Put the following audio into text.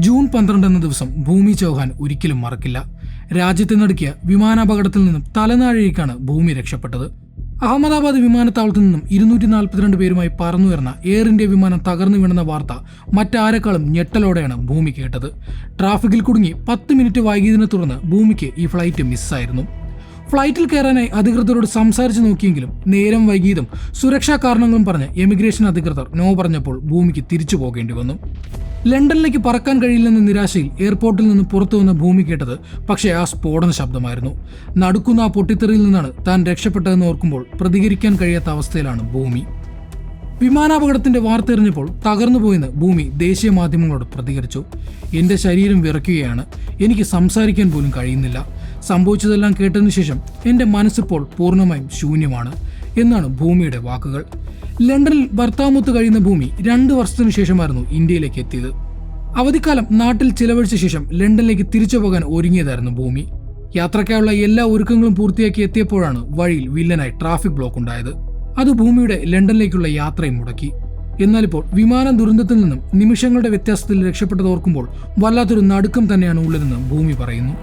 June 12 എന്ന ദിവസം ഭൂമി ചൗഹാൻ ഒരിക്കലും മറക്കില്ല. രാജ്യത്തെ നടുക്കിയ വിമാനാപകടത്തിൽ നിന്നും തലനാഴിയേക്കാണ് ഭൂമി രക്ഷപ്പെട്ടത്. അഹമ്മദാബാദ് വിമാനത്താവളത്തിൽ നിന്നും 242 പേരുമായി പറന്നുയർന്ന എയർ ഇന്ത്യ വിമാനം തകർന്നു വീണെന്ന വാർത്ത മറ്റാരെക്കാളും ഞെട്ടലോടെയാണ് ഭൂമി കേട്ടത്. ട്രാഫിക്കിൽ കുടുങ്ങി 10 മിനിറ്റ് വൈകിയതിനെ തുടർന്ന് ഭൂമിക്ക് ഈ ഫ്ലൈറ്റ് മിസ്സായിരുന്നു. ഫ്ലൈറ്റിൽ കയറാനായി അധികൃതരോട് സംസാരിച്ചു നോക്കിയെങ്കിലും നേരം വൈകിയതും സുരക്ഷാ കാരണങ്ങളും പറഞ്ഞ് എമിഗ്രേഷൻ അധികൃതർ നോ പറഞ്ഞപ്പോൾ ഭൂമിക്ക് തിരിച്ചു പോകേണ്ടി വന്നു. ലണ്ടനിലേക്ക് പറക്കാൻ കഴിയില്ലെന്ന നിരാശയിൽ എയർപോർട്ടിൽ നിന്ന് പുറത്തു വന്ന ഭൂമി കേട്ടത് പക്ഷേ ആ സ്ഫോടന ശബ്ദമായിരുന്നു. നടുക്കുന്ന ആ പൊട്ടിത്തെറിയിൽ നിന്നാണ് താൻ രക്ഷപ്പെട്ടതെന്ന് ഓർക്കുമ്പോൾ പ്രതികരിക്കാൻ കഴിയാത്ത അവസ്ഥയിലാണ് ഭൂമി. വിമാനാപകടത്തിന്റെ വാർത്തെറിഞ്ഞപ്പോൾ തകർന്നുപോയെന്ന് ഭൂമി ദേശീയ മാധ്യമങ്ങളോട് പ്രതികരിച്ചു. എന്റെ ശരീരം വിറയ്ക്കുകയാണ്, എനിക്ക് സംസാരിക്കാൻ പോലും കഴിയുന്നില്ല. സംഭവിച്ചതെല്ലാം കേട്ടതിനു ശേഷം എന്റെ മനസ്സിപ്പോൾ പൂർണ്ണമായും ശൂന്യമാണ് എന്നാണ് ഭൂമിയുടെ വാക്കുകൾ. ലണ്ടനിൽ ഭർത്താവുമൊത്ത് കഴിയുന്ന ഭൂമി 2 വർഷത്തിനു ശേഷമായിരുന്നു ഇന്ത്യയിലേക്ക് എത്തിയത്. അവധിക്കാലം നാട്ടിൽ ചിലവഴിച്ച ശേഷം ലണ്ടനിലേക്ക് തിരിച്ചു പോകാൻ ഒരുങ്ങിയതായിരുന്നു ഭൂമി. യാത്രയ്ക്കായുള്ള എല്ലാ ഒരുക്കങ്ങളും പൂർത്തിയാക്കി എത്തിയപ്പോഴാണ് വഴിയിൽ വില്ലനായി ട്രാഫിക് ബ്ലോക്ക് ഉണ്ടായത്. അത് ഭൂമിയുടെ ലണ്ടനിലേക്കുള്ള യാത്രയും മുടക്കി. എന്നാലിപ്പോൾ വിമാന ദുരന്തത്തിൽ നിന്നും നിമിഷങ്ങളുടെ വ്യത്യാസത്തിൽ രക്ഷപ്പെട്ടത് ഓർക്കുമ്പോൾ വല്ലാത്തൊരു നടുക്കം തന്നെയാണ് ഉള്ളതെന്ന് ഭൂമി പറയുന്നു.